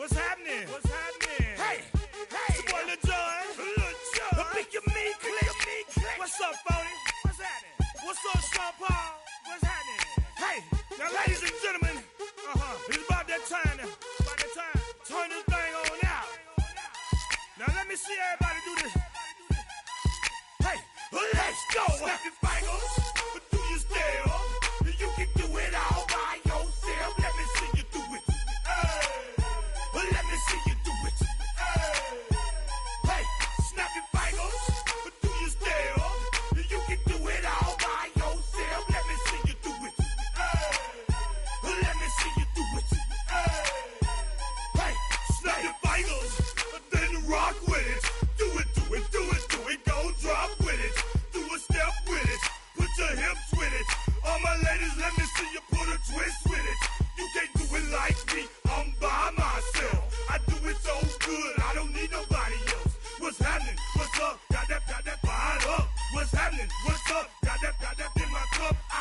What's happening? What's happening? Hey, it's your boy Lil John. A pick your meat click. What's up, Phony? What's happening? What's up, Sean Paul? What's happening? Hey, now ladies and gentlemen, it's about that time now. About that time. Turn this thing on out. Now let me see everybody do this. Hey, let's go. Snap your fingers, but do you still? You can do it all by yourself. Let me see you do it. Let me see you do it. Hey, snap your fingers, but do you still? You can do it all by yourself. Let me see you do it. Let me see you do it. Hey, snap your fingers, then rock with it. Do it, do it, do it, do it. Go drop with it. Do a step with it. Put your hips with it. All my ladies, let me see you put a twist with it. You can't do it like me. I'm by myself. I do it so good. I don't need nobody else. What's happening? What's up? Got that fired up. What's happening? What's up? Got that in my cup. I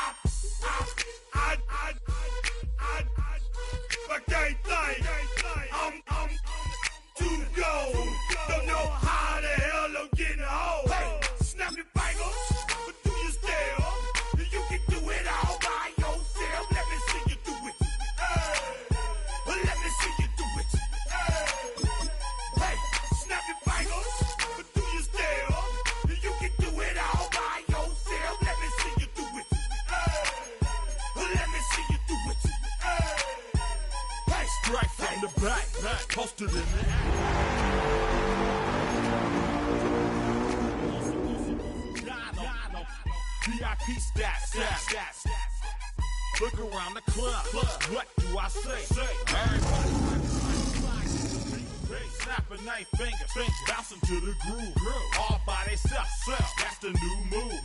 can't think. I'm too go. Don't know how the hell I'm getting home. Hey, snap your fingers, but do you still? You can do it all by yourself. Let me see you do it. Let me see you do it. Hey, snap your fingers, but do you still? You can do it all by yourself. Let me see you do it. Let me see you do it. Hey, strike from the back, posted in the VIP stats. Look around the club. What do I say? Everybody snapping knife fingers, bouncing to the groove. All by themselves. That's the new move.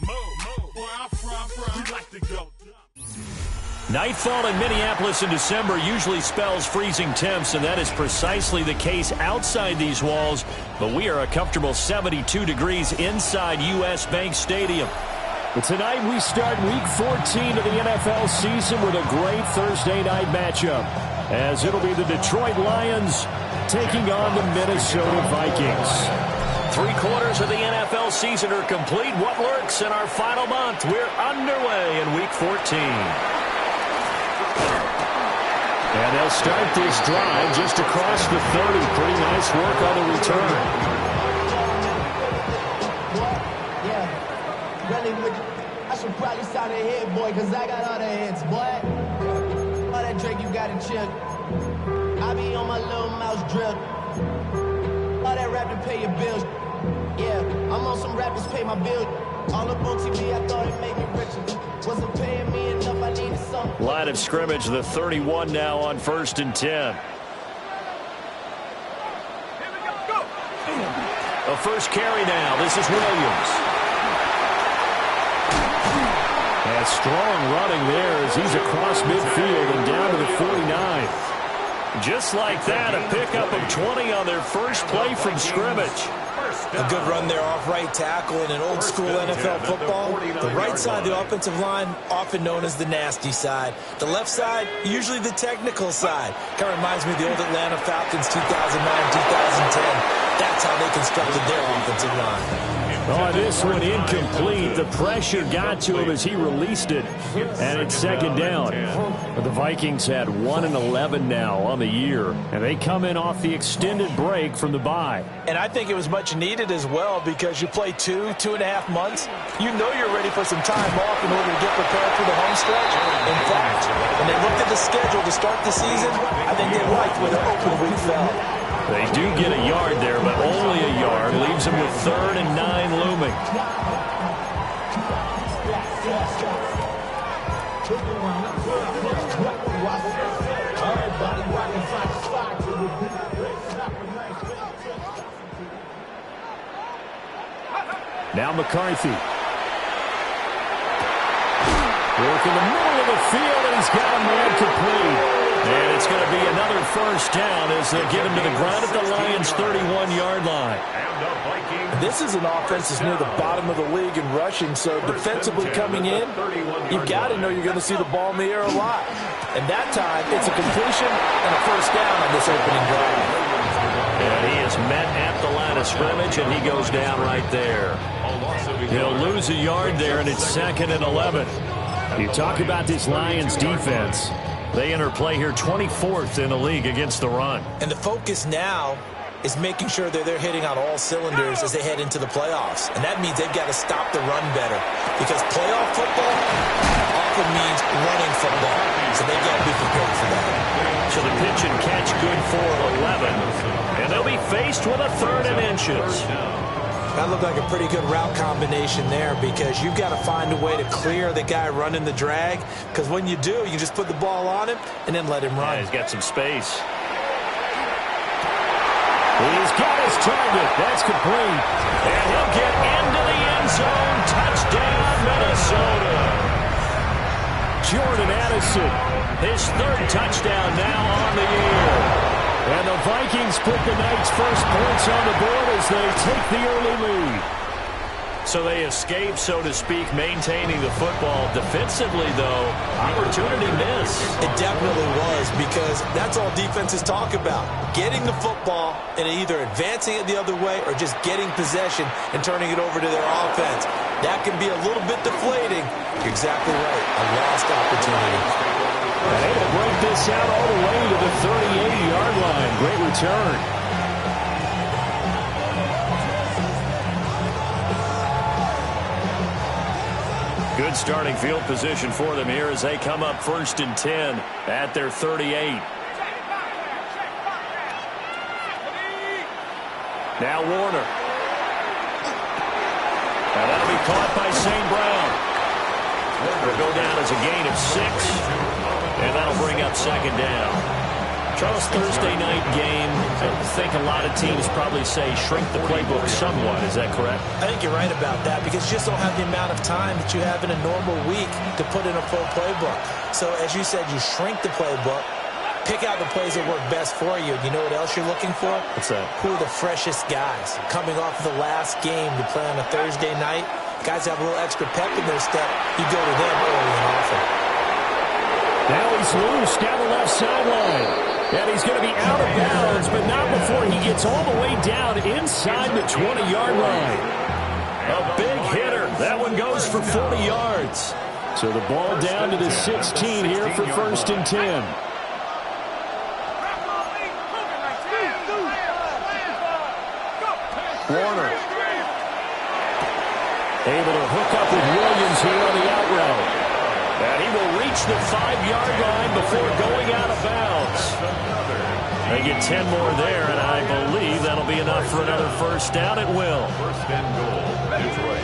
Where I'm from, we like to go. Nightfall in Minneapolis in December usually spells freezing temps, and that is precisely the case outside these walls. But we are a comfortable 72 degrees inside U.S. Bank Stadium. But tonight we start Week 14 of the NFL season with a great Thursday night matchup, as it'll be the Detroit Lions taking on the Minnesota Vikings. 3/4 of the NFL season are complete. What lurks in our final month? We're underway in Week 14. And they'll start this drive just across the 30. Pretty nice work on the return. I should probably sign a hit, boy, because I got all the hits, boy. All that drink you got to chill. I be on my little mouse drill. All that rap to pay your bills. Yeah, I'm on some rappers pay my bills. All up on TV, I thought it made me richer. Wasn't paying me enough, I needed something. Line of scrimmage, the 31 now on 1st and 10. A first carry now. This is Williams. And strong running there as he's across midfield and down to the 49. Just like that, a pickup of 20 on their first play from scrimmage. A good run there off right tackle in an old-school NFL football. The right side of the offensive line, often known as the nasty side. The left side, usually the technical side. Kind of reminds me of the old Atlanta Falcons 2009-2010. That's how they constructed their offensive line. Oh, this one incomplete. The pressure got to him as he released it. And it's second down. The Vikings had 1-11 now on the year. And they come in off the extended break from the bye. And I think it was much needed as well, because you play 2.5 months. You know you're ready for some time off in order to get prepared for the home stretch. In fact, when they looked at the schedule to start the season, I think they liked where their open week fell. They do get a yard there, but only a yard. Leaves them with 3rd and 9 looming. Now McCarthy. Work in the middle of the field, and he's got a man complete. And it's going to be another first down as they get him to the ground at the Lions' 31-yard line. This is an offense that's near the bottom of the league in rushing, so defensively coming in, you've got to know you're going to see the ball in the air a lot. And that time, it's a completion and a first down on this opening drive. And he is met at the line of scrimmage, and he goes down right there. He'll lose a yard there, and it's 2nd and 11. You talk about this Lions defense. They enter play here 24th in the league against the run. And the focus now is making sure that they're hitting on all cylinders as they head into the playoffs. And that means they've got to stop the run better. Because playoff football often means running football. So they've got to be prepared for that. So the pitch and catch good for 11. And they'll be faced with a 3rd and inches. That looked like a pretty good route combination there because you've got to find a way to clear the guy running the drag. Because when you do, you just put the ball on him and then let him run. Yeah, he's got some space. He's got his target. That's complete. And he'll get into the end zone. Touchdown, Minnesota. Jordan Addison, his 3rd touchdown now on the year. And the Vikings put the night's first points on the board as they take the early lead. So they escape, so to speak, maintaining the football. Defensively, though, opportunity missed. It definitely was because that's all defenses talk about. Getting the football and either advancing it the other way or just getting possession and turning it over to their offense. That can be a little bit deflating. You're exactly right. A lost opportunity. And able to break this out all the way to the 38-yard line. Great return. Good starting field position for them here as they come up 1st and 10 at their 38. Now Warner. Now that'll be caught by St. Brown. It'll go down as a gain of 6. And that'll bring up 2nd down. Charles, Thursday night game, I think a lot of teams probably say shrink the playbook somewhat. Is that correct? I think you're right about that because you just don't have the amount of time that you have in a normal week to put in a full playbook. So as you said, you shrink the playbook, pick out the plays that work best for you. You know what else you're looking for? What's that? Who are the freshest guys? Coming off the last game to play on a Thursday night, guys have a little extra pep in their step. You go to them early and often. Now he's loose down the left sideline. And he's going to be out of bounds, but not before he gets all the way down inside the 20-yard line. A big hitter. That one goes for 40 yards. So the ball down to the 16 here for 1st and 10. Warner. Able to hook up with Williams here on the out route. And he will reach the 5-yard line before going out of bounds. They get 10 more there, and I believe that'll be enough for another first down. It will. 1st and goal, Detroit.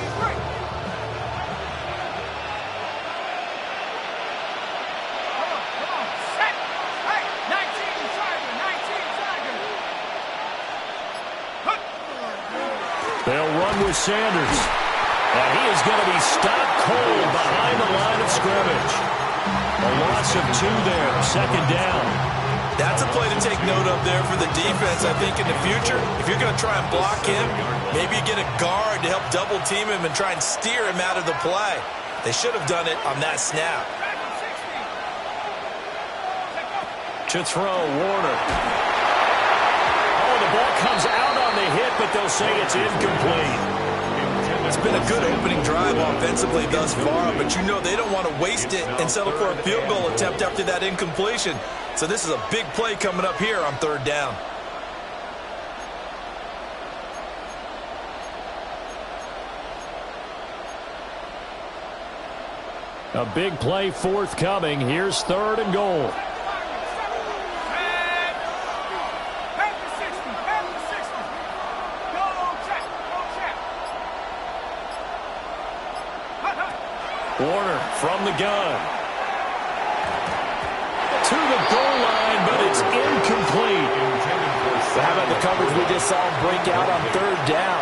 They'll run with Sanders. And he is going to be stopped cold behind the line of scrimmage. A loss of 2 there, 2nd down. That's a play to take note of there for the defense. I think in the future, if you're going to try and block him, maybe you get a guard to help double team him and try and steer him out of the play. They should have done it on that snap. To throw, Warner. Oh, the ball comes out on the hit, but they'll say it's incomplete. It's been a good opening drive offensively thus far, but you know they don't want to waste it and settle for a field goal attempt after that incompletion. So this is a big play coming up here on 3rd down. A big play forthcoming. Here's 3rd and goal. Warner from the gun. To the goal line, but it's incomplete. How about the coverage we just saw him break out on 3rd down?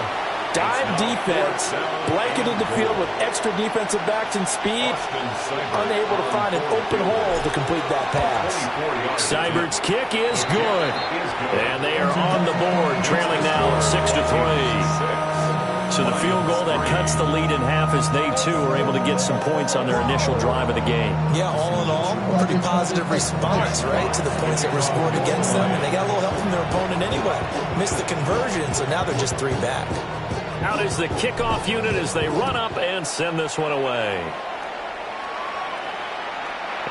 Dime defense, blanketed the field with extra defensive backs and speed, unable to find an open hole to complete that pass. Seibert's kick is good. And they are on the board, trailing now 6-3. So the field goal that cuts the lead in half as they, too, are able to get some points on their initial drive of the game. Yeah, all in all, a pretty positive response, right, to the points that were scored against them. And they got a little help from their opponent anyway. Missed the conversion, so now they're just 3 back. Out is the kickoff unit as they run up and send this one away.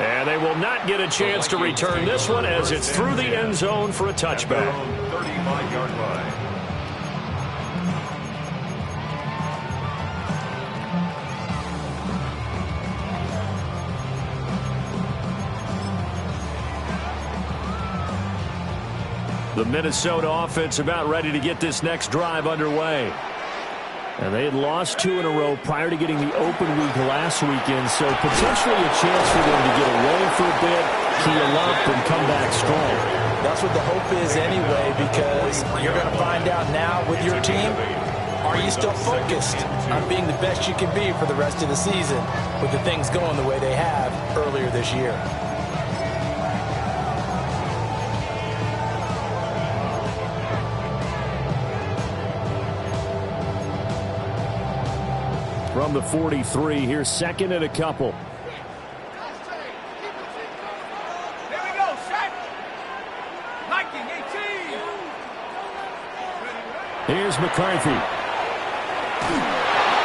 And they will not get a chance to return this one as it's through the end zone for a touchback. 35-yard line. The Minnesota offense about ready to get this next drive underway. And they had lost 2 in a row prior to getting the open week last weekend, so potentially a chance for them to get away for a bit, heal up, and come back strong. That's what the hope is anyway, because you're going to find out now with your team, are you still focused on being the best you can be for the rest of the season with the things going the way they have earlier this year? From the 43, here's second and a couple. Here we go, Shaq. Viking 18. Here's McCarthy.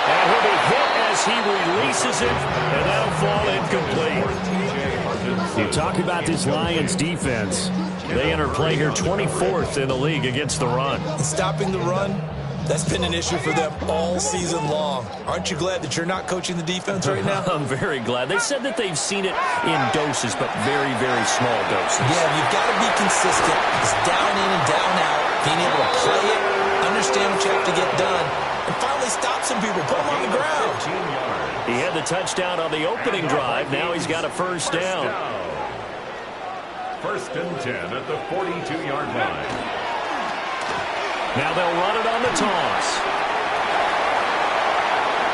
And he'll be hit as he releases it, and that'll fall incomplete. You talk about this Lions defense. They enter play here 24th in the league against the run. Stopping the run, that's been an issue for them all season long. Aren't you glad that you're not coaching the defense right now? I'm very glad. They said that they've seen it in doses, but very, very small doses. Yeah, you've got to be consistent. It's down in and down out. Being able to play it, understand what you have to get done, and finally stop some people, put them on the ground. He had the touchdown on the opening drive. Now he's got a first down. First and 10 at the 42-yard line. Now they'll run it on the toss.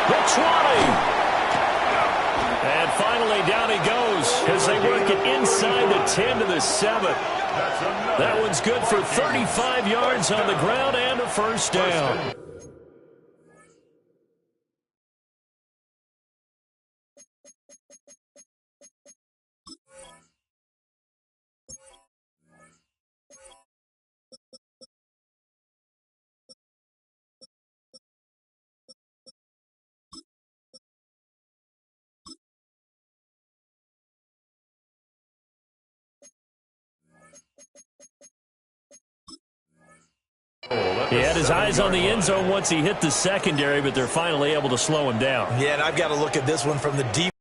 The 20. And finally down he goes as they work it inside the 10 to the 7. That one's good for 35 yards on the ground and a first down. He had his eyes on the end zone once he hit the secondary, but they're finally able to slow him down. Yeah, and I've got to look at this one from the deep.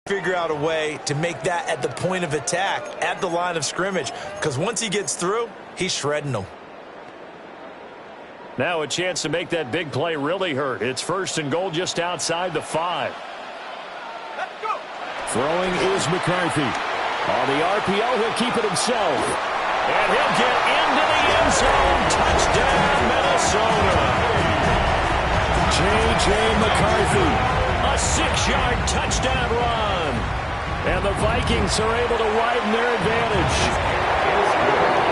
Figure out a way to make that at the point of attack, at the line of scrimmage, because once he gets through, he's shredding them. Now a chance to make that big play really hurt. It's first and goal just outside the 5. Let's go. Throwing is McCarthy. On the RPO, he'll keep it himself. And he'll get into the end zone. Touchdown, Minnesota. J.J. McCarthy. A 6-yard touchdown run. And the Vikings are able to widen their advantage.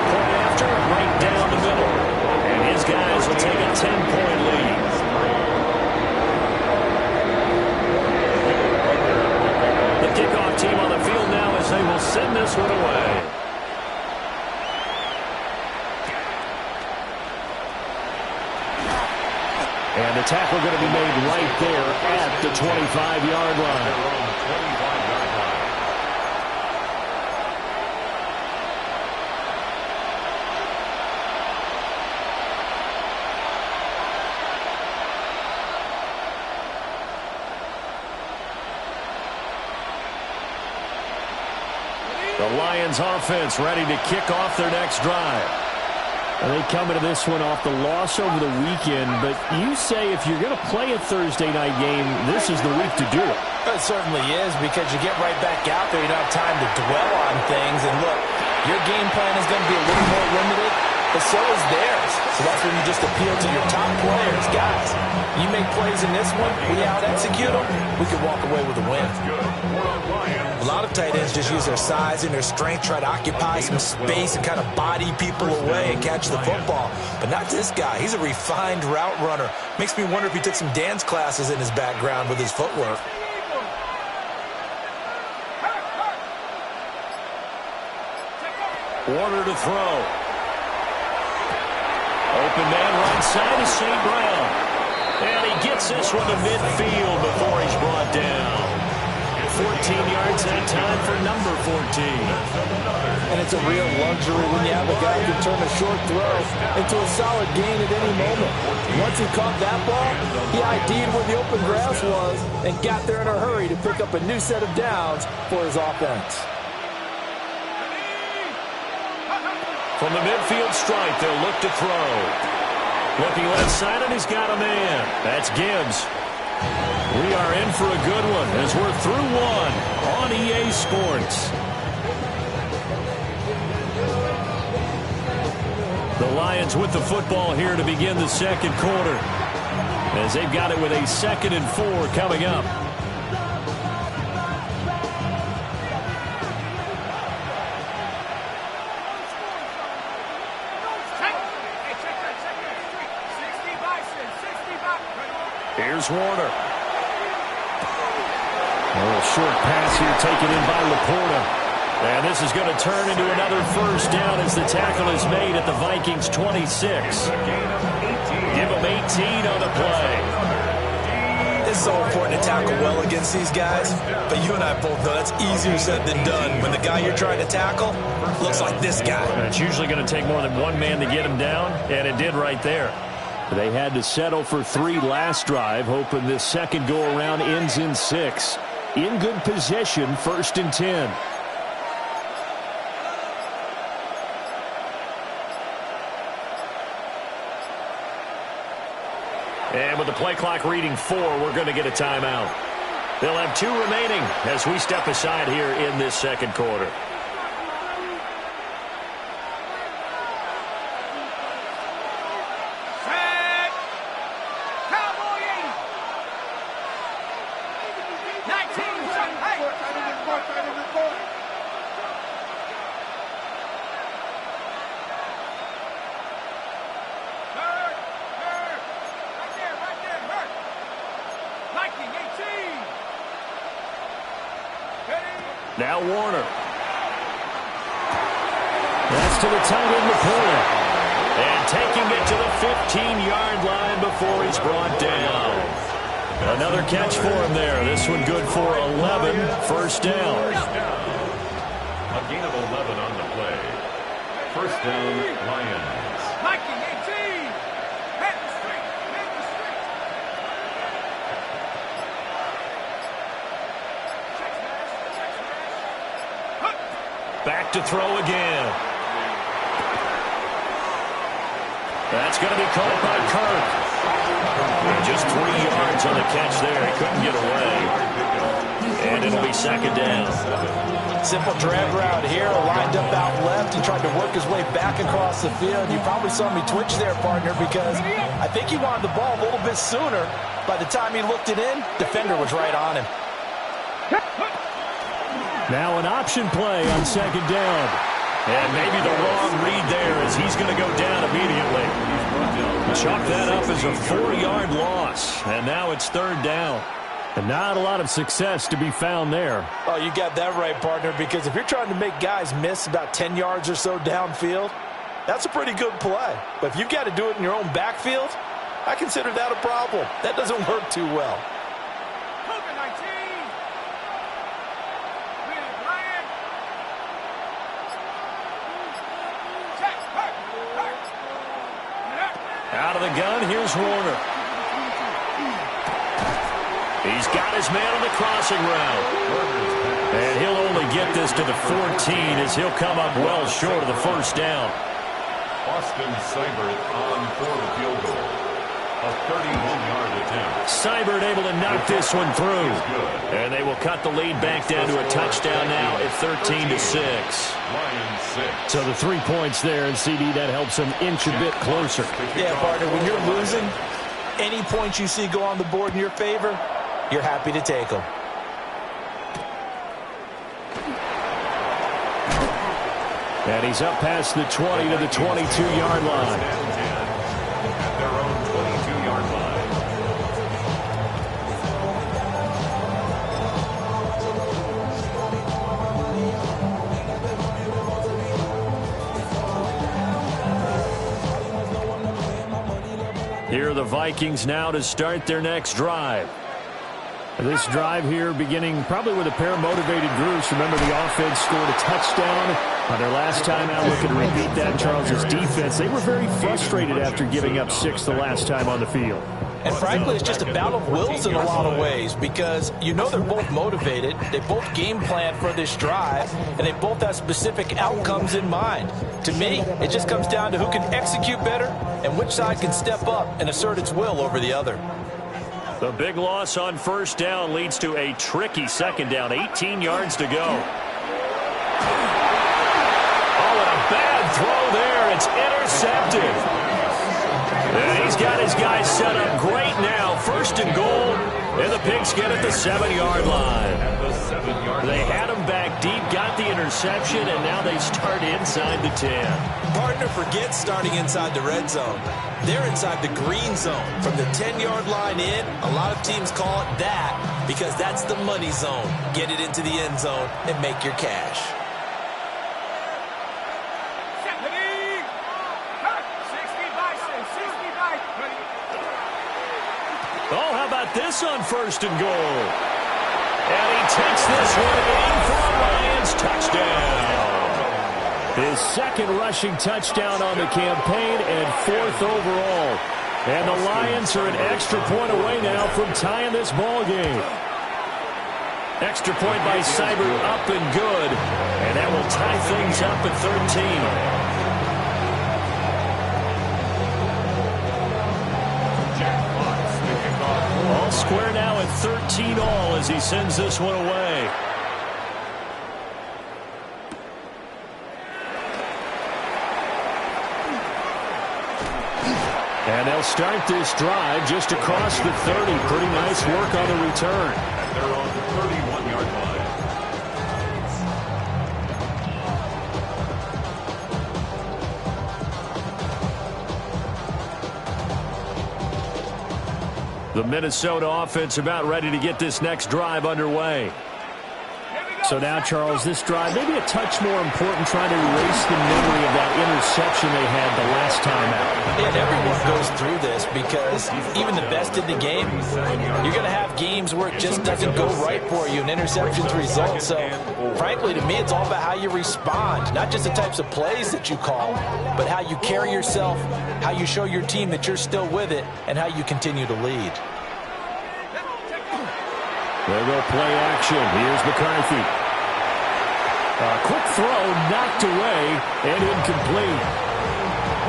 Point after, right down the middle. And his guys will take a 10-point lead. The kickoff team on the field now as they will send this one away. And the tackle going to be made right there at the 25-yard line. The Lions offense ready to kick off their next drive. And they come into this one off the loss over the weekend, but you say if you're going to play a Thursday night game, this is the week to do it. It certainly is, because you get right back out there. You don't have time to dwell on things. And look, your game plan is going to be a little more limited, but but so is theirs. So that's when you just appeal to your top players. Guys, you make plays in this one, we out-execute them, we can walk away with a win. A lot of tight ends just use their size and their strength, try to occupy some space and kind of body people away and catch the football. But not this guy. He's a refined route runner. Makes me wonder if he took some dance classes in his background with his footwork. Warner to throw. Open man right side is St. Brown. And he gets this one to midfield before he's brought down. 14 yards that time for number 14. And it's a real luxury when you have a guy who can turn a short throw into a solid gain at any moment. Once he caught that ball, he ID'd where the open grass was and got there in a hurry to pick up a new set of downs for his offense. From the midfield stripe, they'll look to throw. Looking left side, and he's got a man. That's Gibbs. We are in for a good one as we're through one on EA Sports. The Lions with the football here to begin the second quarter, as they've got it with a 2nd and 4 coming up. Here's Warner. A little short pass here taken in by Laporta. And this is going to turn into another first down as the tackle is made at the Vikings 26. Give them 18 on the play. It's so important to tackle well against these guys, but you and I both know that's easier said than done when the guy you're trying to tackle looks like this guy. And it's usually going to take more than one man to get him down, and it did right there. They had to settle for 3 last drive, hoping this second go-around ends in 6. In good position, 1st and 10. And with the play clock reading 4, we're going to get a timeout. They'll have 2 remaining as we step aside here in this second quarter. Now Warner. That's to the tight end, Laporta. And taking it to the 15-yard line before he's brought down. Another catch for him there. This one good for 11. First down. A gain of 11 on the play. First down, Lions. Viking 18. Head the street. Back to throw again. That's going to be caught by Kirk. Just 3 yards on the catch there. He couldn't get away. And it'll be second down. Simple drag route here, lined up out left. He tried to work his way back across the field. You probably saw me twitch there, partner, because I think he wanted the ball a little bit sooner. By the time he looked it in, defender was right on him. Now an option play on second down. And maybe the wrong read there as he's going to go down immediately. Chalk that up as a 4-yard loss. And now it's third down. And not a lot of success to be found there. Oh, you got that right, partner, because if you're trying to make guys miss about 10 yards or so downfield, that's a pretty good play. But if you've got to do it in your own backfield, I consider that a problem. That doesn't work too well. Out of the gun, here's Warner. He's got his man on the crossing route. And he'll only get this to the 14 as he'll come up well short of the first down. Austin Seibert on for the field goal. A A 31-yard attempt. Seibert able to knock this one through. And they will cut the lead back down to a touchdown now at 13-6. Lions 6. So the 3 points there, and CD, that helps them inch a bit closer. Yeah, partner, when you're losing, any points you see go on the board in your favor, you're happy to take them. And he's up past the 20 to the 22-yard line. At their own 22-yard line. Here are the Vikings now to start their next drive. This drive here beginning probably with a pair of motivated groups. Remember, the offense scored a touchdown on their last time out. Looking to repeat that. Charles's defense, they were very frustrated after giving up 6 the last time on the field. And frankly, it's just a battle of wills in a lot of ways, because you know they're both motivated, they both game plan for this drive, and they both have specific outcomes in mind. To me, it just comes down to who can execute better and which side can step up and assert its will over the other. The big loss on first down leads to a tricky second down. 18 yards to go. Oh, and a bad throw there. It's intercepted. And he's got his guys set up great now. First and goal. And the Pigs get at the 7-yard line. They had him back deep, got the interception, and now they start inside the 10. Partner, forget starting inside the red zone. They're inside the green zone. From the 10-yard line in, a lot of teams call it that because that's the money zone. Get it into the end zone and make your cash. Oh, how about this on first and goal? And he takes this one in for a Lions touchdown. His second rushing touchdown on the campaign and 4th overall. And the Lions are an extra point away now from tying this ball game. Extra point by Seibert, up and good. And that will tie things up at 13. All square now at 13 all as he sends this one away. And they'll start this drive just across the 30. Pretty nice work on the return. At their own 31-yard line. The Minnesota offense about ready to get this next drive underway. So now, Charles, this drive maybe a touch more important, trying to erase the memory of that interception they had the last time out. And everyone goes through this because even the best in the game, you're going to have games where it just doesn't go right for you and interceptions result. So, frankly, to me, it's all about how you respond, not just the types of plays that you call, but how you carry yourself, how you show your team that you're still with it, and how you continue to lead. There go play action. Here's McCarthy. A quick throw knocked away and incomplete.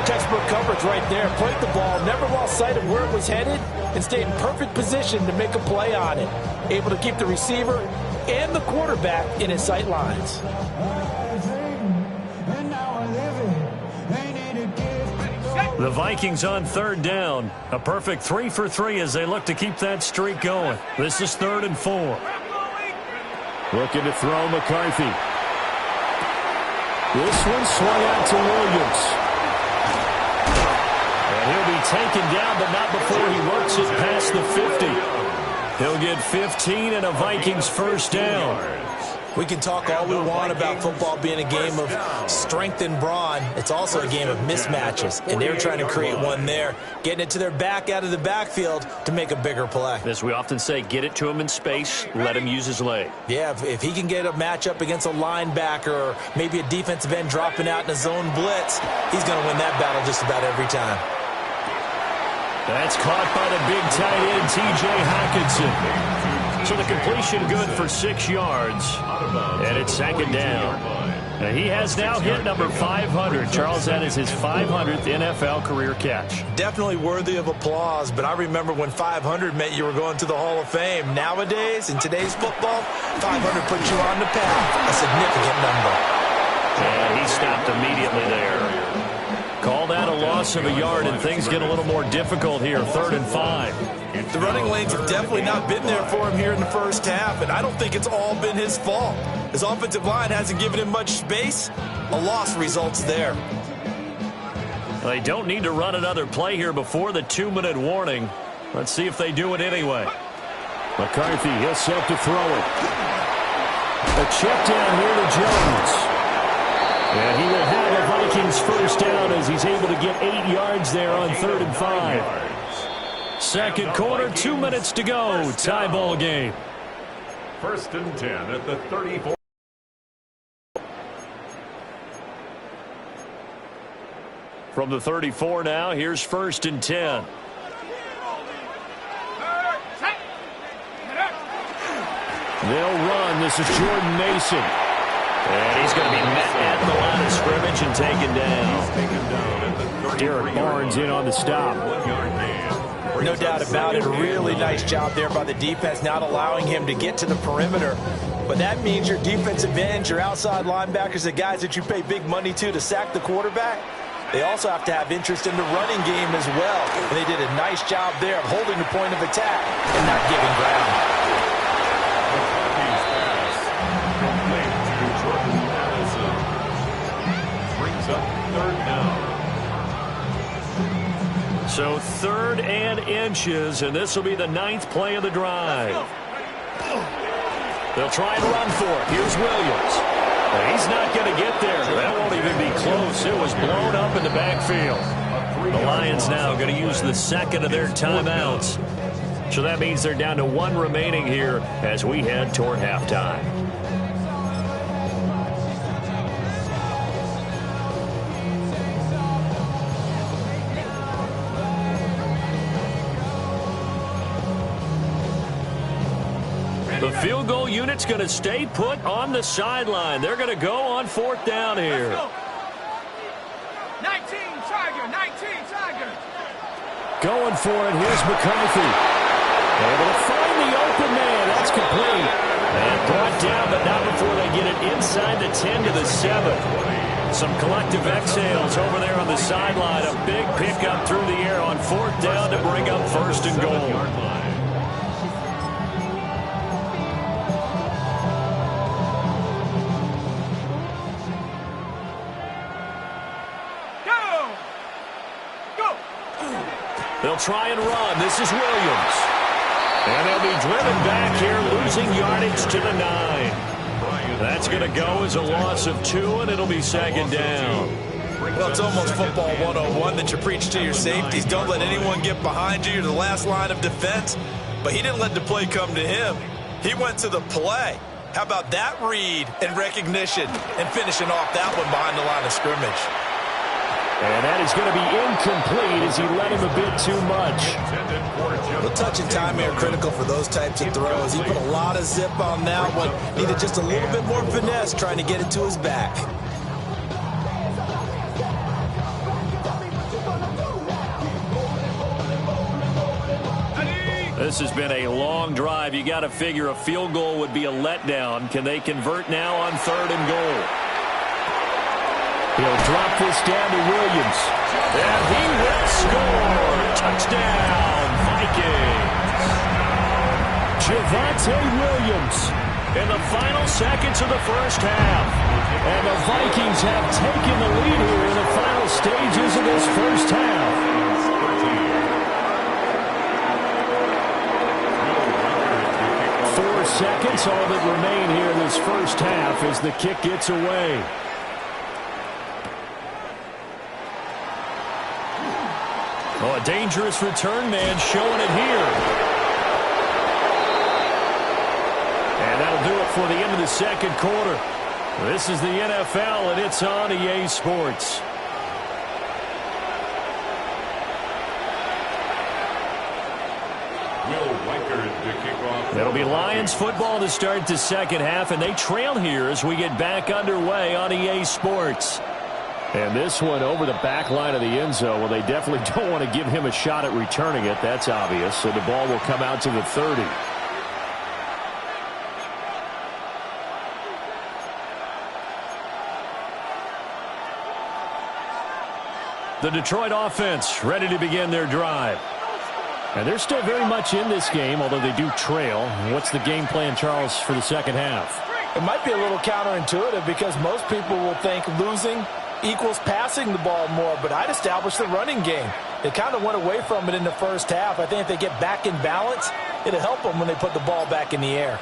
Textbook coverage right there. Played the ball, never lost sight of where it was headed, and stayed in perfect position to make a play on it. Able to keep the receiver and the quarterback in his sight lines. The Vikings on third down. A perfect 3 for 3 as they look to keep that streak going. This is 3rd and 4. Looking to throw McCarthy. This one swung out to Williams. And he'll be taken down, but not before he works it past the 50. He'll get 15 and a Vikings first down. We can talk all we want about football being a game of strength and brawn. It's also a game of mismatches, and they're trying to create one there, getting it to their back out of the backfield to make a bigger play. As we often say, get it to him in space, let him use his leg. Yeah, if he can get a matchup against a linebacker or maybe a defensive end dropping out in a zone blitz, he's going to win that battle just about every time. That's caught by the big tight end, T.J. Hockenson. So the completion good for 6 yards. And it's 2nd down. And he has now hit number 500. Charles, that is his 500th NFL career catch. Definitely worthy of applause, but I remember when 500 meant you were going to the Hall of Fame. Nowadays, in today's football, 500 puts you on the path, a significant number. And he stopped immediately there. Call that a loss of a yard, and things get a little more difficult here, 3rd and 5. The running lanes have definitely not been there for him here in the first half, and I don't think it's all been his fault. His offensive line hasn't given him much space. A loss results there. They don't need to run another play here before the 2-minute warning. Let's see if they do it anyway. McCarthy, he'll set to throw it. A check down here to Jones. And he will have a Vikings first down as he's able to get 8 yards there on 3rd and 5. Second quarter, 2 minutes to go. Tie ball game. 1st and 10 at the 34. From the 34 now, here's 1st and 10. They'll run. This is Jordan Mason. And he's going to be met at the line of scrimmage and taken down. Derek Barnes in on the stop. No doubt about it. A really nice job there by the defense, not allowing him to get to the perimeter. But that means your defensive ends, your outside linebackers, the guys that you pay big money to sack the quarterback, they also have to have interest in the running game as well. And they did a nice job there of holding the point of attack and not giving ground. So 3rd and inches, and this will be the 9th play of the drive. They'll try and run for it. Here's Williams. Well, he's not going to get there. That won't even be close. It was blown up in the backfield. The Lions now going to use the 2nd of their timeouts. So that means they're down to 1 remaining here as we head toward halftime. The field goal unit's going to stay put on the sideline. They're going to go on 4th down here. 19 Tiger. Going for it. Here's McCarthy. Able to find the open man. That's complete. And brought down, but not before they get it inside the 10 to the 7. Some collective exhales over there on the sideline. A big pickup through the air on 4th down to bring up 1st and goal. They'll try and run. This is Williams. And they'll be driven back here, losing yardage to the 9. That's going to go as a loss of 2, and it'll be 2nd down. Well, it's almost football 101 that you preach to your safeties. Don't let anyone get behind you. You're the last line of defense. But he didn't let the play come to him. He went to the play. How about that read and recognition and finishing off that one behind the line of scrimmage? And that is going to be incomplete as he led him a bit too much. Well, touch and time are critical for those types of throws. He put a lot of zip on that one. Needed just a little bit more finesse trying to get it to his back. This has been a long drive. You got to figure a field goal would be a letdown. Can they convert now on 3rd and goal? He'll drop this down to Williams. And he will score. Touchdown, Vikings. Javonte Williams in the final seconds of the first half. And the Vikings have taken the lead here in the final stages of this first half. 4 seconds, all that remain here in this first half as the kick gets away. Oh, a dangerous return man showing it here. And that'll do it for the end of the second quarter. This is the NFL, and it's on EA Sports. Will Weichert to kick off It'll be Lions football to start the second half, and they trail here as we get back underway on EA Sports. And this one over the back line of the end zone. Well, they definitely don't want to give him a shot at returning it. That's obvious. So the ball will come out to the 30. The Detroit offense ready to begin their drive. And they're still very much in this game, although they do trail. What's the game plan, Charles, for the second half? It might be a little counterintuitive because most people will think losing equals passing the ball more, but I'd establish the running game. They kind of went away from it in the first half. I think if they get back in balance, it'll help them when they put the ball back in the air.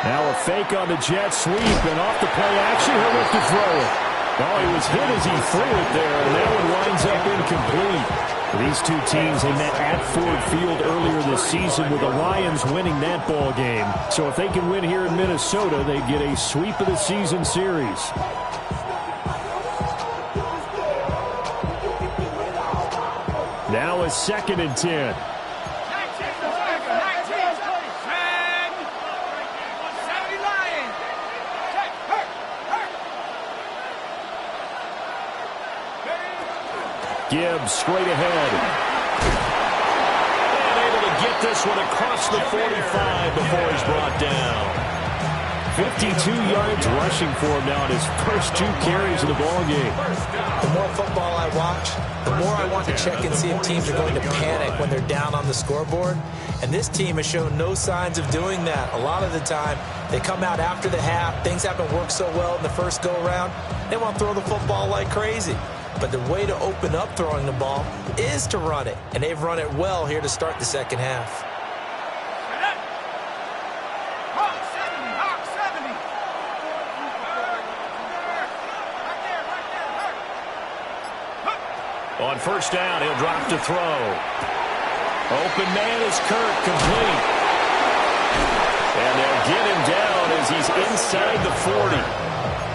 Now a fake on the jet sweep, and off the play action, he'll look to throw it. Oh, he was hit as he threw it there, and that one winds up incomplete. These two teams, they met at Ford Field earlier this season with the Lions winning that ball game. So if they can win here in Minnesota, they get a sweep of the season series. Now a 2nd and 10. Gibbs straight ahead. And able to get this one across the 45 before he's brought down. 52 yards rushing for him now in his first 2 carries of the ball game. The more football I watch, the more I want to check and see if teams are going to panic when they're down on the scoreboard. And this team has shown no signs of doing that. A lot of the time, they come out after the half. Things haven't worked so well in the first go-around. They want to throw the football like crazy. But the way to open up throwing the ball is to run it. And they've run it well here to start the second half. On first down, he'll drop to throw. Open man is Kirk, complete. And they'll get him down as he's inside the 40.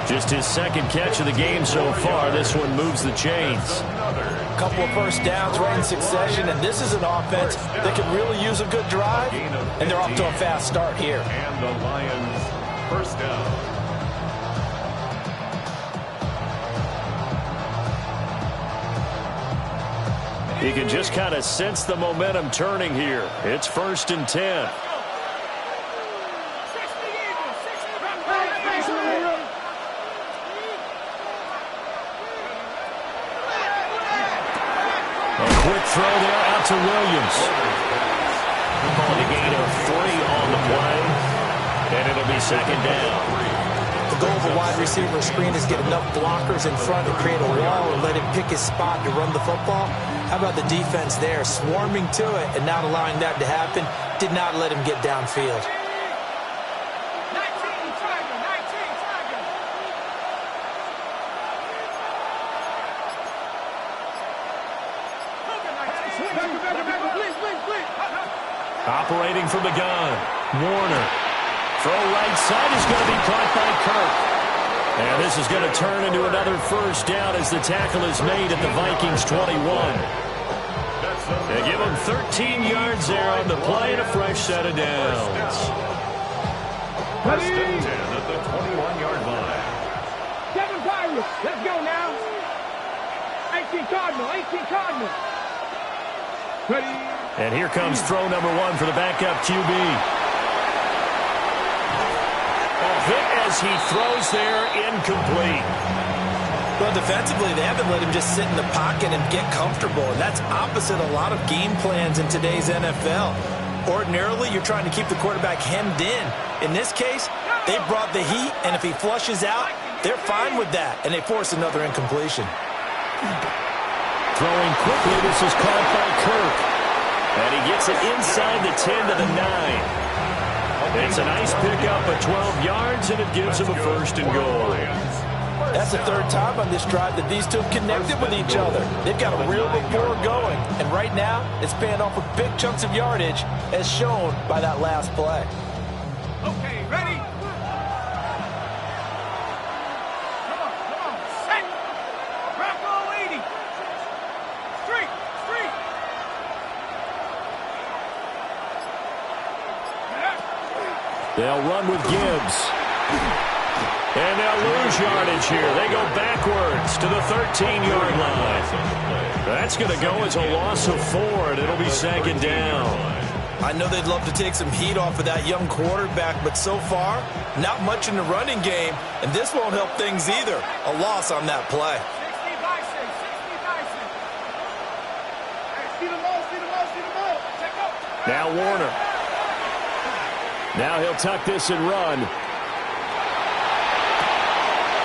Just his 2nd catch of the game so far. This one moves the chains. A couple of first downs right in succession, and this is an offense that can really use a good drive, and they're off to a fast start here. And the Lions first down. You can just kind of sense the momentum turning here. It's 1st and 10. Throw there out to Williams. Calling a gain of 3 on the play. And it'll be 2nd down. The goal of a wide receiver screen is get enough blockers in front to create a wall and let him pick his spot to run the football. How about the defense there, swarming to it and not allowing that to happen? Did not let him get downfield. Operating from the gun, Warner. Throw right side is going to be caught by Kirk. And this is going to turn into another first down as the tackle is made at the Vikings 21. They give him 13 yards there on the play and a fresh set of downs. 1st and 10 at the 21-yard line. 7 Pirates, let's go now. 18 Cardinal, 18 Cardinal. Ready. And here comes throw number 1 for the backup QB. A hit as he throws there, incomplete. Well, defensively, they haven't let him just sit in the pocket and get comfortable, and that's opposite a lot of game plans in today's NFL. Ordinarily, you're trying to keep the quarterback hemmed in. In this case, they brought the heat, and if he flushes out, they're fine with that, and they force another incompletion. Throwing quickly, this is caught by Kirk. And he gets it inside the 10 to the 9. It's a nice pickup of 12 yards, and it gives him a 1st and goal. That's the 3rd time on this drive that these two have connected with each other. They've got a real rapport going. And right now, it's paying off with big chunks of yardage, as shown by that last play. Okay, ready? Come on, set. Rocco 80. Straight. They'll run with Gibbs. And they'll lose yardage here. They go backwards to the 13-yard line. That's going to go as a loss of 4, and it'll be second down. I know they'd love to take some heat off of that young quarterback, but so far, not much in the running game, and this won't help things either. A loss on that play. Now Warner. Now he'll tuck this and run.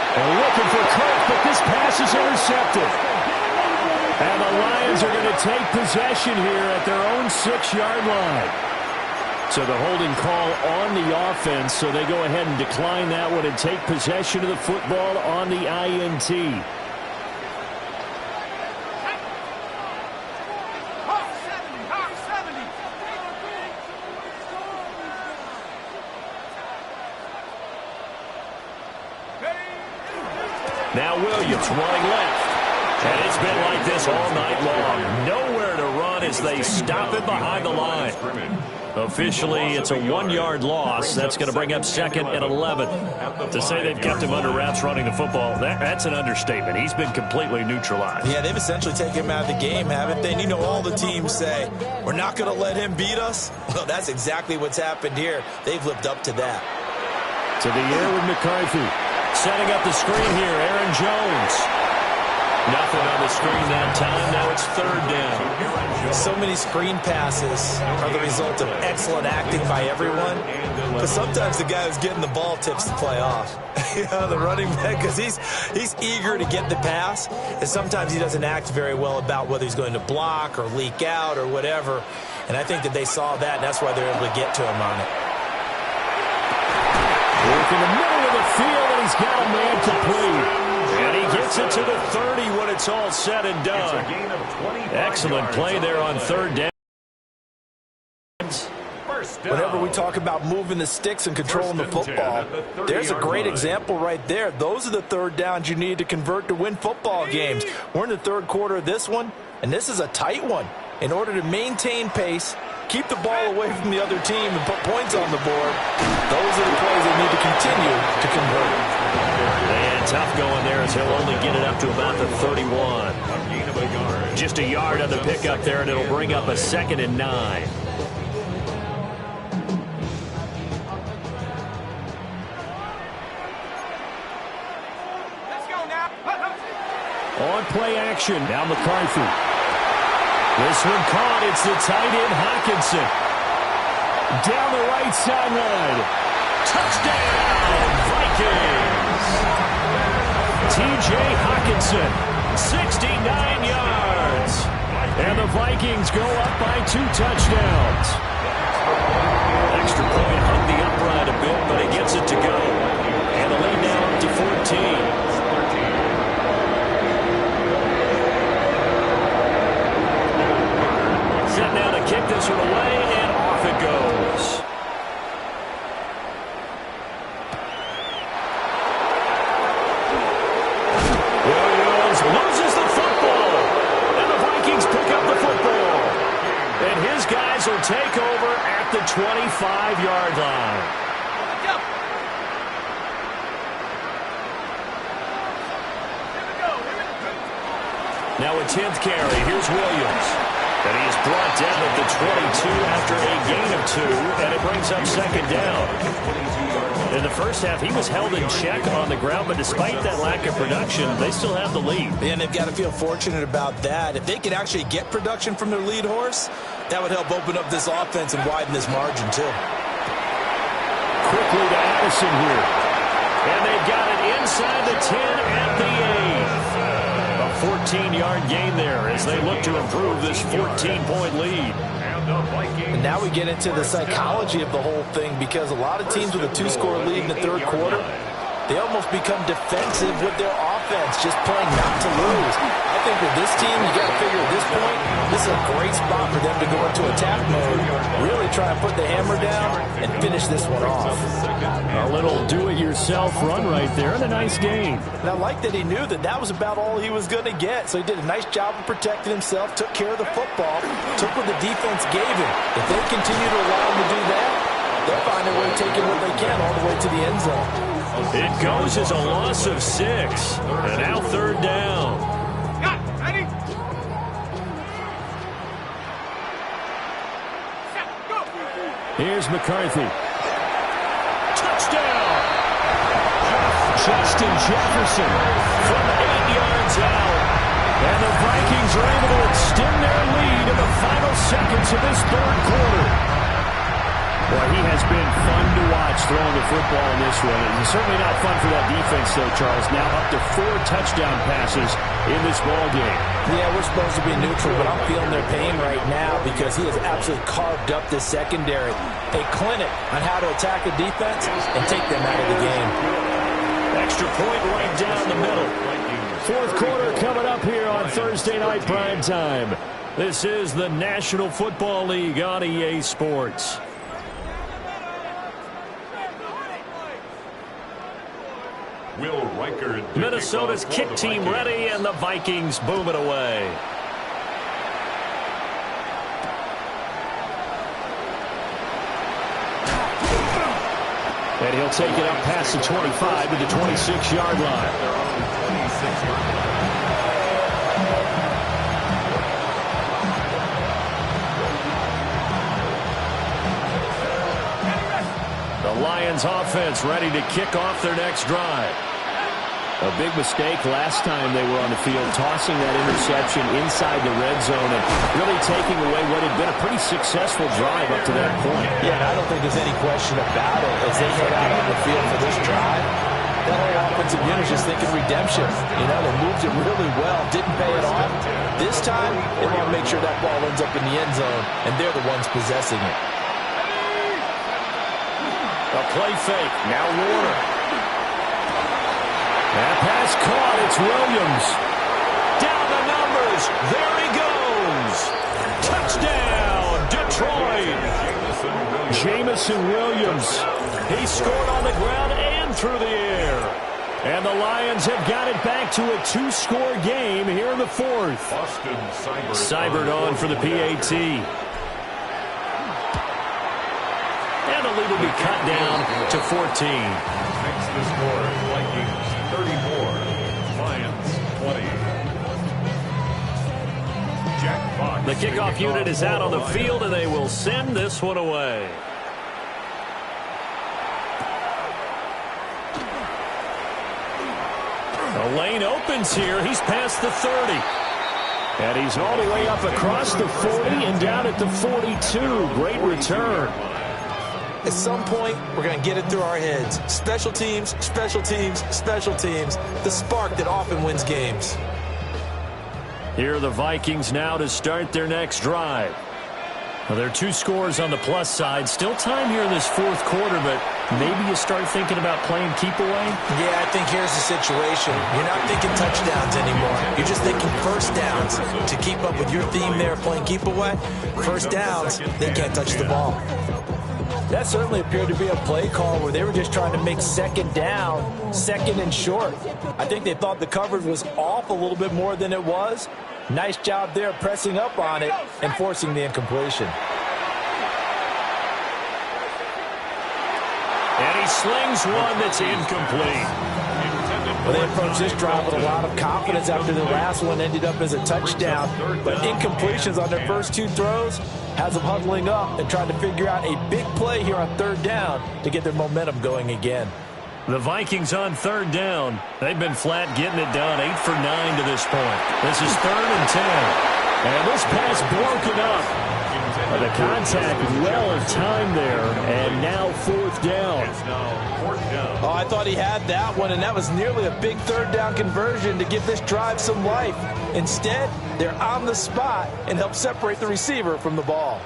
And looking for Kirk, but this pass is intercepted. And the Lions are going to take possession here at their own 6-yard line. So the holding call on the offense, so they go ahead and decline that one and take possession of the football on the INT. Now Williams running left. And it's been like this all night long. Nowhere to run as they stop it behind the line. Officially, it's a 1-yard loss. That's going to bring up second and 11. To say they've kept him under wraps running the football, that's an understatement. He's been completely neutralized. Yeah, they've essentially taken him out of the game, haven't they? And you know, all the teams say, we're not going to let him beat us. Well, that's exactly what's happened here. They've lived up to that. To the air with McCarthy. Setting up the screen here, Aaron Jones. Nothing on the screen that time. Now it's third down. So many screen passes are the result of excellent acting by everyone. But sometimes the guy who's getting the ball tips the play off. The running back, because he's eager to get the pass. And sometimes he doesn't act very well about whether he's going to block or leak out or whatever. And I think that they saw that, and that's why they're able to get to him on it. Work in the middle of the field, and he's got a man complete. And he gets it to the 30 when it's all said and done. Excellent play there on third down. Whenever we talk about moving the sticks and controlling the football, there's a great example right there. Those are the third downs you need to convert to win football games. We're in the third quarter of this one, and this is a tight one. In order to maintain pace, keep the ball away from the other team, and put points on the board, those are the plays they need to continue to convert. And tough going there as he'll only get it up to about the 31. Just a yard on the pickup there, and it'll bring up a 2nd and 9. On play action, now McCarthy. This one caught. It's the tight end, Hockenson. Down the right sideline. Touchdown, Vikings. T.J. Hockenson, 69 yards. And the Vikings go up by 2 touchdowns. Extra point hung the upright a bit, but he gets it to go. And the lead now up to 14. Set now to kick this one away, and off it goes. Williams loses the football, and the Vikings pick up the football. And his guys will take over at the 25-yard line. Now a 10th carry. Here's Williams. And he is brought down at the 22 after a gain of 2, and it brings up second down. In the first half, he was held in check on the ground, but despite that lack of production, they still have the lead. And they've got to feel fortunate about that. If they could actually get production from their lead horse, that would help open up this offense and widen this margin, too. Quickly to Addison here. And they've got it inside the 10 at the 8. 14-yard gain there as they look to improve this 14-point lead. And now we get into the psychology of the whole thing, because a lot of teams with a 2-score lead in the third quarter, they almost become defensive with their offense, just playing not to lose. I think with this team, you got to figure at this point, this is a great spot for them to go into attack mode, really try and put the hammer down and finish this one off. A little do-it-yourself run right there, and a nice game. And I like that he knew that that was about all he was going to get, so he did a nice job of protecting himself, took care of the football, took what the defense gave him. If they continue to allow him to do that, they'll find a way of taking what they can all the way to the end zone. It goes as a loss of 6. And now third down. Got it. Ready? Set, go. Here's McCarthy. Touchdown! Justin Jefferson from 8 yards out. And the Vikings are able to extend their lead in the final seconds of this third quarter. Well, he has been fun to watch throwing the football in this one. It's certainly not fun for that defense, though, Charles. Now up to 4 touchdown passes in this ball game. Yeah, we're supposed to be neutral, but I'm feeling their pain right now because he has absolutely carved up this secondary. A clinic on how to attack a defense and take them out of the game. Extra point right down the middle. Fourth quarter coming up here on Thursday Night Prime Time. This is the National Football League on EA Sports. Will Riker. Minnesota's kick team ready, and the Vikings boom it away. And he'll take it up past the 25 to the 26-yard line. The Lions offense ready to kick off their next drive. A big mistake last time they were on the field, tossing that interception inside the red zone and really taking away what had been a pretty successful drive up to that point. Yeah, and I don't think there's any question about it. As they head out on the field for this drive, that whole offensive unit is just thinking redemption. You know, they moved it really well, didn't pay it off. This time, they want to make sure that ball ends up in the end zone, and they're the ones possessing it. A play fake. Now Warner. That pass caught. It's Williams. Down the numbers. There he goes. Touchdown, Detroit. Jamison Williams. He scored on the ground and through the air. And the Lions have got it back to a 2-score game here in the fourth. Seibert on for the PAT. And the lead will be cut down to 14. Makes the score Vikings 34, Lions 20. Jack Fox. The kickoff unit is out on the field, and they will send this one away. The lane opens here. He's past the 30. And he's all the way up across the 40 and down at the 42. Great return. At some point, we're going to get it through our heads. Special teams, special teams, special teams. The spark that often wins games. Here are the Vikings now to start their next drive. Well, there are 2 scores on the plus side. Still time here in this fourth quarter, but maybe you start thinking about playing keep away? Yeah, I think here's the situation. You're not thinking touchdowns anymore. You're just thinking first downs. To keep up with your theme there, playing keep away, first downs, they can't touch the ball. That certainly appeared to be a play call where they were just trying to make second down, second and short. I think they thought the coverage was off a little bit more than it was. Nice job there pressing up on it and forcing the incompletion. And he slings one that's incomplete. Well, they approached this drive with a lot of confidence after the last one ended up as a touchdown. But incompletions on their first 2 throws has them huddling up and trying to figure out a big play here on third down to get their momentum going again. The Vikings on third down. They've been flat getting it done. 8 for 9 to this point. This is 3rd and 10. And this pass broken up. The contact well timed there, and now 4th down. Oh, I thought he had that one, and that was nearly a big third down conversion to give this drive some life. Instead, they're on the spot and help separate the receiver from the ball.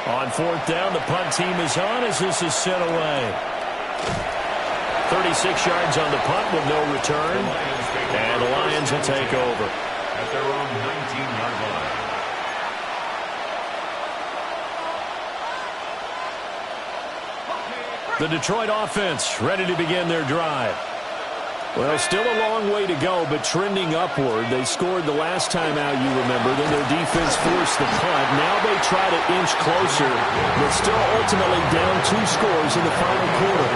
On 4th down, the punt team is on as this is sent away. 36 yards on the punt with no return, and the Lions will take over. At their own 19-yard line. The Detroit offense ready to begin their drive. Well, still a long way to go, but trending upward. They scored the last time out, you remember. Then their defense forced the punt. Now they try to inch closer, but still ultimately down 2 scores in the final quarter.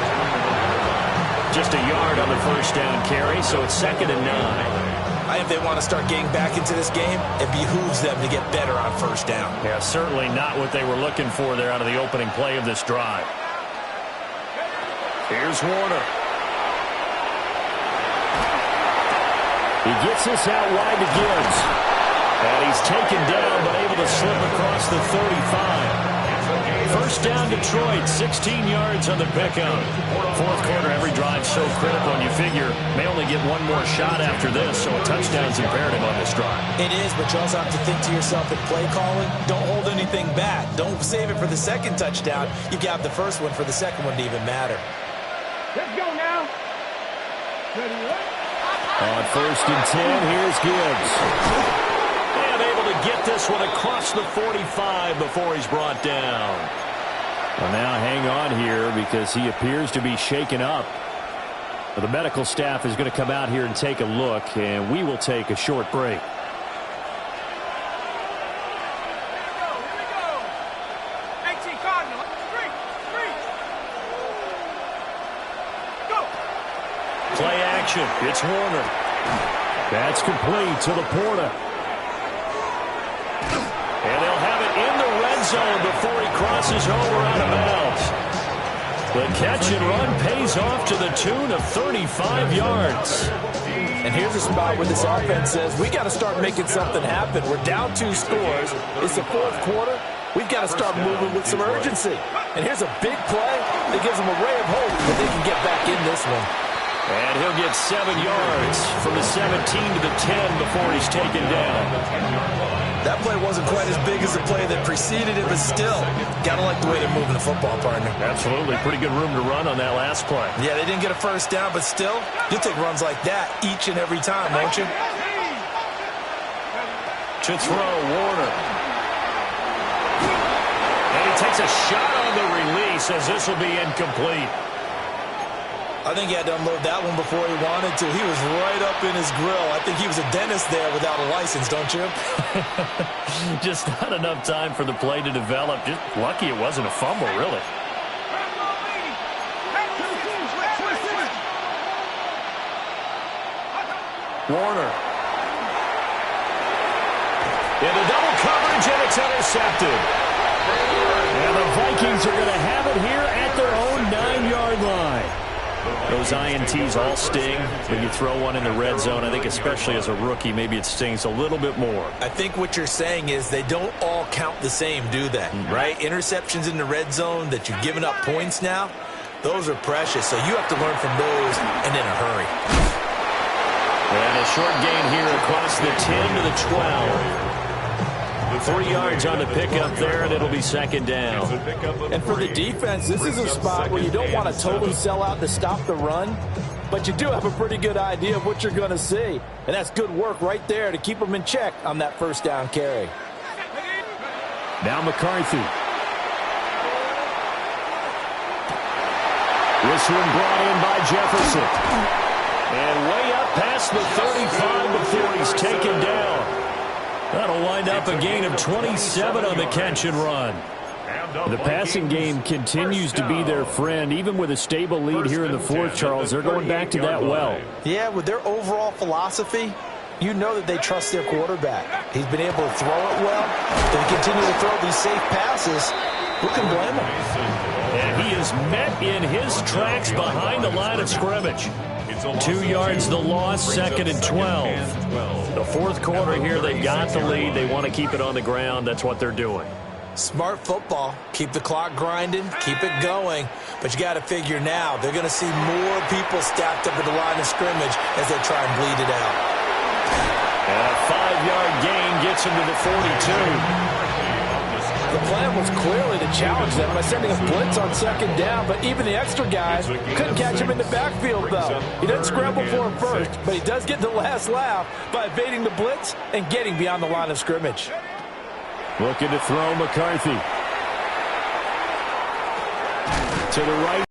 Just a yard on the first down carry, so it's 2nd and 9. If they want to start getting back into this game, it behooves them to get better on first down. Yeah, certainly not what they were looking for there out of the opening play of this drive. Here's Warner. He gets this out wide to Gibbs. And he's taken down, but able to slip across the 35. First down, Detroit, 16 yards on the pickup. Fourth quarter, every drive so critical, and you figure may only get one more shot after this, so a touchdown's imperative on this drive. It is, but you also have to think to yourself in play calling, don't hold anything back. Don't save it for the second touchdown. You got the first one for the second one to even matter. Let's go now. On 1st and 10, here's Gibbs. And able to get this one across the 45 before he's brought down. Well, now hang on here because he appears to be shaken up. Well, the medical staff is going to come out here and take a look, and we will take a short break. Play action. It's Warner. That's complete to Laporta. And they'll have it in the red zone before he crosses over out of bounds. The catch and run pays off to the tune of 35 yards. And here's a spot where this offense says, we got to start making something happen. We're down 2 scores. It's the fourth quarter. We've got to start moving with some urgency. And here's a big play that gives them a ray of hope that they can get back in this one. And he'll get 7 yards from the 17 to the 10 before he's taken down. That play wasn't quite as big as the play that preceded it, but still, got to like the way they're moving the football, partner. Absolutely. Pretty good room to run on that last play. Yeah, they didn't get a first down, but still, you'll take runs like that each and every time, won't you? To throw, Warner. And he takes a shot on the release as this will be incomplete. I think he had to unload that one before he wanted to. He was right up in his grill. I think he was a dentist there without a license, don't you? Just not enough time for the play to develop. Just lucky it wasn't a fumble, really. Warner. Into double coverage, and it's intercepted. And the Vikings are going to have it here at their own 9-yard line. Those INTs all sting when you throw one in the red zone. I think especially as a rookie, maybe it stings a little bit more. I think what you're saying is they don't all count the same, do they? Right? Interceptions in the red zone that you've given up points now, those are precious. So you have to learn from those and in a hurry. And a short gain here across the 10 to the 12. 3 yards on the pickup there, and it'll be 2nd down. And for the defense, this is a spot where you don't want to totally sell out to stop the run, but you do have a pretty good idea of what you're going to see. And that's good work right there to keep them in check on that first down carry. Now McCarthy. This one brought in by Jefferson. And way up past the 35 before he's taken down. That'll wind up a gain of 27 on the catch and run. The passing game continues to be their friend. Even with a stable lead here in the fourth, Charles, they're going back to that well. Yeah, with their overall philosophy, you know that they trust their quarterback. He's been able to throw it well. They continue to throw these safe passes. Who can blame him? And he is met in his tracks behind the line of scrimmage. 2 yards the loss, 2nd and 12. The fourth quarter here, they've got the lead. They want to keep it on the ground. That's what they're doing. Smart football. Keep the clock grinding. Keep it going. But you got to figure now, they're going to see more people stacked up at the line of scrimmage as they try and bleed it out. And a 5-yard gain gets him to the 42. The plan was clearly to challenge them by sending a blitz on 2nd down, but even the extra guys couldn't catch him in the backfield, though. He doesn't scramble for him first, but he does get the last laugh by evading the blitz and getting beyond the line of scrimmage. Looking to throw McCarthy. To the right.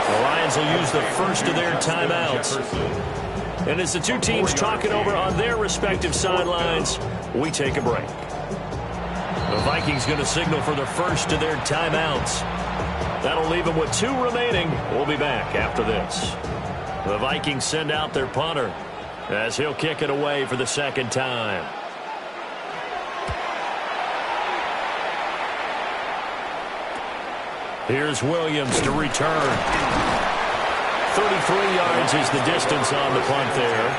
The Lions Lions will use the first of their timeouts. And as the two teams talk it over on their respective sidelines, we take a break. The Vikings going to signal for the first of their timeouts. That'll leave them with 2 remaining. We'll be back after this. The Vikings send out their punter as he'll kick it away for the second time. Here's Williams to return. 33 yards is the distance on the punt there.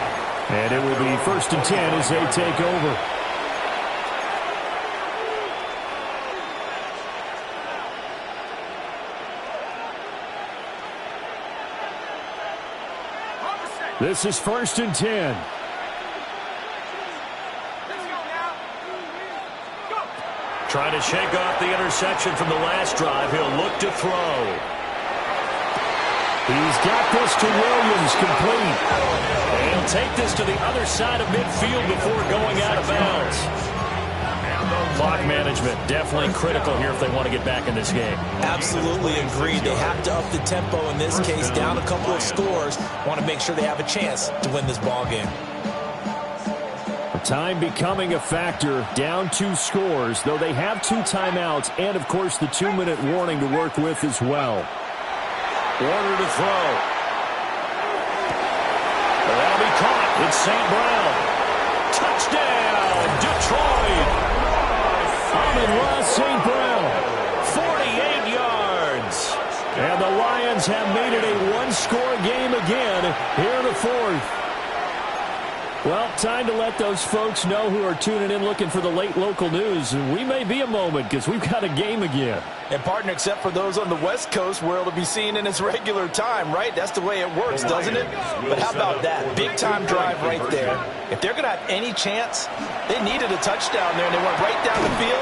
And it will be 1st and 10 as they take over. This is 1st and 10. Trying to shake off the interception from the last drive. He'll look to throw. He's got this to Williams, complete. And he'll take this to the other side of midfield before going out of bounds. Clock management definitely critical here if they want to get back in this game. Absolutely agreed. They have to up the tempo in this case, down a couple of scores. Want to make sure they have a chance to win this ball game. Time becoming a factor, down 2 scores, though they have 2 timeouts and, of course, the 2-minute warning to work with as well. Warner to throw. That'll be caught. It's St. Brown. Touchdown, Detroit. Amon-Ra St. Brown. 48 yards. And the Lions have made it a 1-score game again here in the 4th. Well, time to let those folks know who are tuning in looking for the late local news. We may be a moment because we've got a game again. And, partner, except for those on the West Coast where it'll be seen in its regular time, right? That's the way it works, doesn't it? But how about that? Big-time drive right there. If they're going to have any chance, they needed a touchdown there, and they went right down the field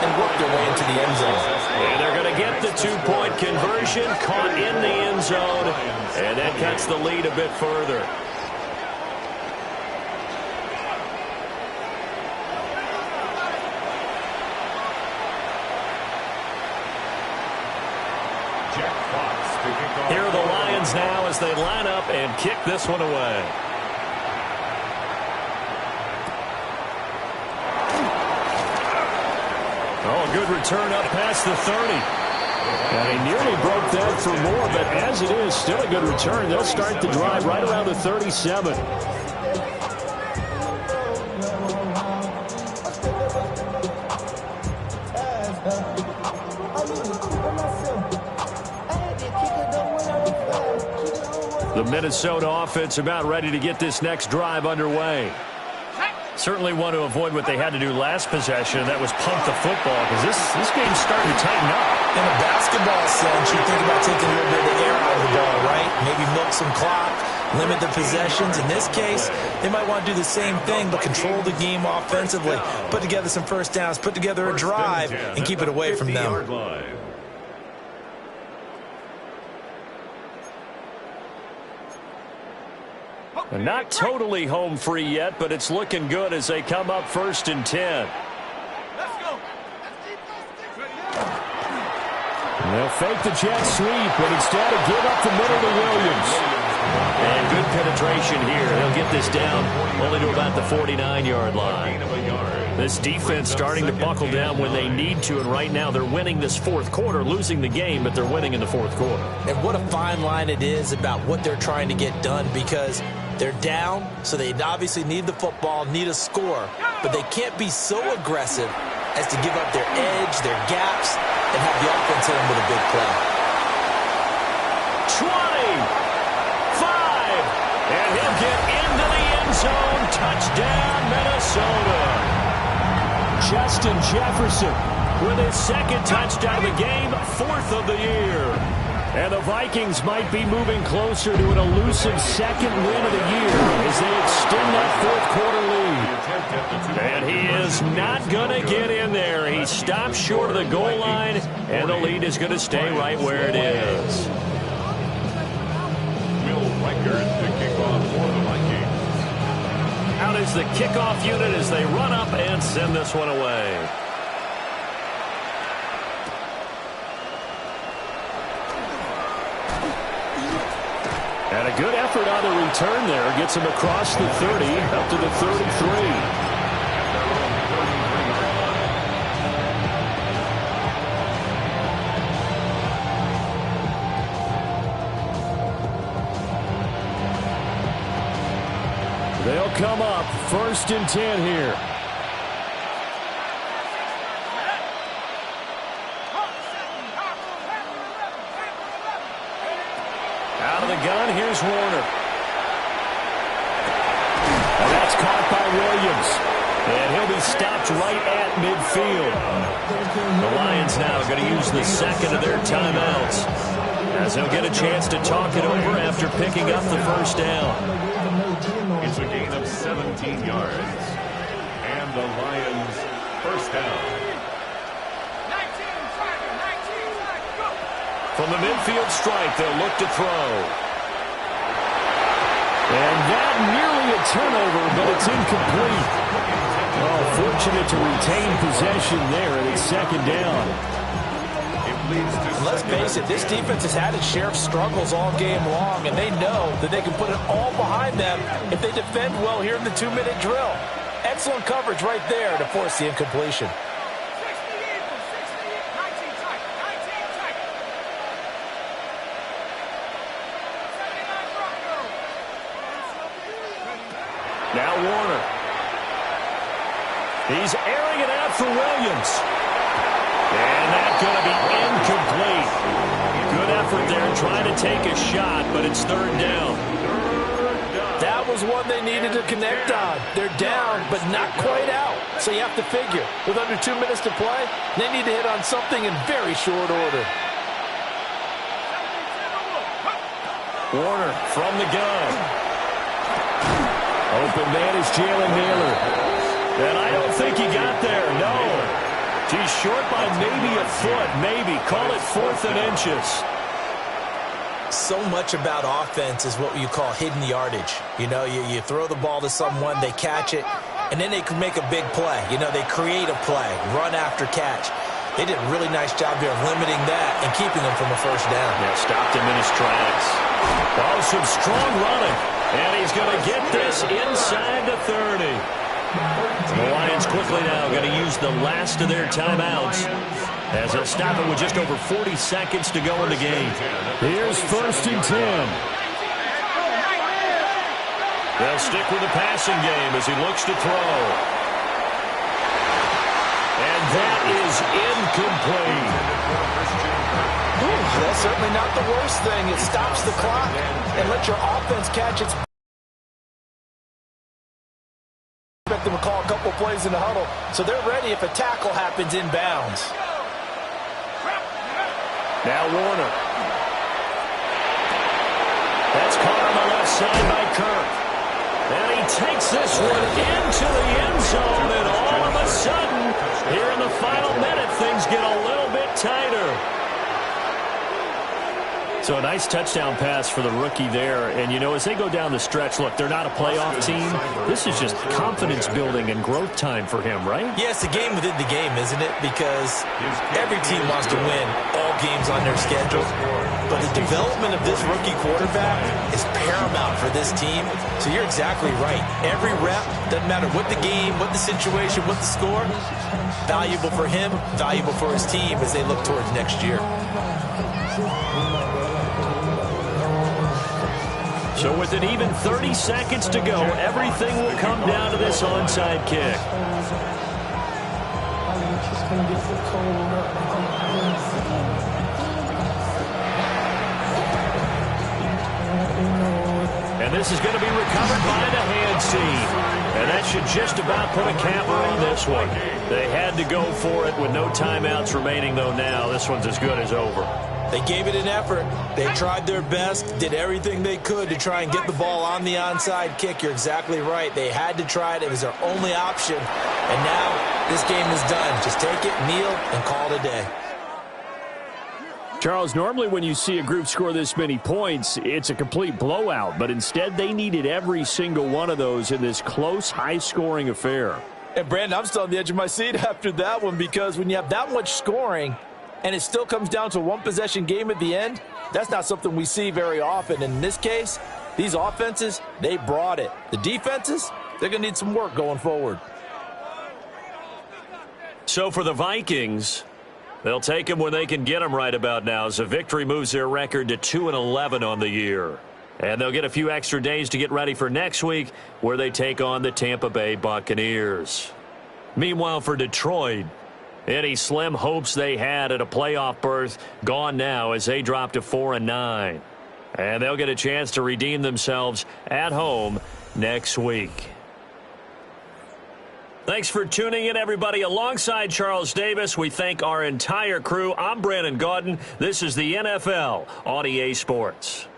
and worked their way into the end zone. And they're going to get the 2-point conversion, caught in the end zone, and that cuts the lead a bit further. Here are the Lions now as they line up and kick this one away. Oh, good return up past the 30. And he nearly broke that for more, but as it is, still a good return. They'll start the drive right around the 37. The Minnesota offense about ready to get this next drive underway. Certainly want to avoid what they had to do last possession. That was pump the football because this game's starting to tighten up. In a basketball sense, you think about taking a little bit of the air out of the ball, right? Maybe milk some clock, limit the possessions. In this case, they might want to do the same thing, but control the game offensively. Put together some first downs, put together a drive, and keep it away from them. And not totally home free yet, but it's looking good as they come up 1st and 10. And they'll fake the jet sweep, but instead give up the middle to Williams. And good penetration here. They'll get this down only to about the 49-yard line. This defense starting to buckle down when they need to, and right now they're winning this 4th quarter, losing the game, but they're winning in the 4th quarter. And what a fine line it is about what they're trying to get done, because they're down, so they obviously need the football, need a score, but they can't be so aggressive as to give up their edge, their gaps, and have the offense hit them with a big play. 20, 5, and he'll get into the end zone. Touchdown, Minnesota. Justin Jefferson with his 2nd touchdown of the game, 4th of the year. And the Vikings might be moving closer to an elusive 2nd win of the year as they extend that 4th quarter lead. And he is not going to get in there. He stops short of the goal line, and the lead is going to stay right where it is. Will Riker to kick off for the Vikings. Out is the kickoff unit as they run up and send this one away. And a good effort on the return there. Gets him across the 30, up to the 33. They'll come up 1st and 10 here. Out of the gun, here's Warner. And that's caught by Williams. And he'll be stopped right at midfield. The Lions now going to use the second of their timeouts, as they'll get a chance to talk it over after picking up the first down. It's a gain of 17 yards. And the Lions first down. From the midfield stripe, they'll look to throw. And that nearly a turnover, but it's incomplete. Oh, fortunate to retain possession there, and it's 2nd down. Let's face it, this defense has had its share of struggles all game long, and they know that they can put it all behind them if they defend well here in the 2-minute drill. Excellent coverage right there to force the incompletion. Now Warner. He's airing it out for Williams. And that's going to be incomplete. Good effort there trying to take a shot, but it's 3rd down. That was one they needed to connect on. They're down, but not quite out. So you have to figure, with under 2 minutes to play, they need to hit on something in very short order. Warner from the gun. Open man is Jalen Naylor. And I don't think he got there, no. He's short by maybe a foot, maybe. Call it 4th and inches. So much about offense is what you call hidden yardage. You know, you throw the ball to someone, they catch it, and then they can make a big play. You know, they create a play, run after catch. They did a really nice job there of limiting that and keeping them from a first down. Yeah, stopped him in his tracks. Oh, some strong running. And he's going to get this inside the 30. The Lions quickly now going to use the last of their timeouts, as they'll stop it with just over 40 seconds to go in the game. Here's 1st and 10. They'll stick with the passing game as he looks to throw. And that is incomplete. That's certainly not the worst thing. It stops the clock and lets your offense catch its... Expect them to call a couple plays in the huddle, so they're ready if a tackle happens inbounds. Now Warner. That's caught on the left side by Kirk. And he takes this one into the end zone, and all of a sudden, here in the final minute, things get a little bit tighter. So a nice touchdown pass for the rookie there. And, you know, as they go down the stretch, look, they're not a playoff team. This is just confidence building and growth time for him, right? Yeah, it's a game within the game, isn't it? Because every team wants to win all games on their schedule. But the development of this rookie quarterback is paramount for this team. So you're exactly right. Every rep, doesn't matter what the game, what the situation, what the score, valuable for him, valuable for his team as they look towards next year. So with an even 30 seconds to go, everything will come down to this onside kick. And this is going to be recovered by the hand seam. And that should just about put a capper on this one. They had to go for it with no timeouts remaining, though now. This one's as good as over. They gave it an effort. They tried their best, did everything they could to try and get the ball on the onside kick. You're exactly right. They had to try it. It was their only option. And now this game is done. Just take it, kneel, and call it a day. Charles, normally when you see a group score this many points, it's a complete blowout. But instead, they needed every single one of those in this close, high-scoring affair. And, Brandon, I'm still on the edge of my seat after that one because when you have that much scoring, and it still comes down to one possession game at the end, that's not something we see very often. And in this case, these offenses, they brought it. The defenses, they're going to need some work going forward. So for the Vikings, they'll take them when they can get them right about now, as a victory moves their record to 2-11 on the year. And they'll get a few extra days to get ready for next week, where they take on the Tampa Bay Buccaneers. Meanwhile, for Detroit, any slim hopes they had at a playoff berth gone now as they drop to 4-9. And they'll get a chance to redeem themselves at home next week. Thanks for tuning in, everybody. Alongside Charles Davis, we thank our entire crew. I'm Brandon Gaudin. This is the NFL on EA Sports.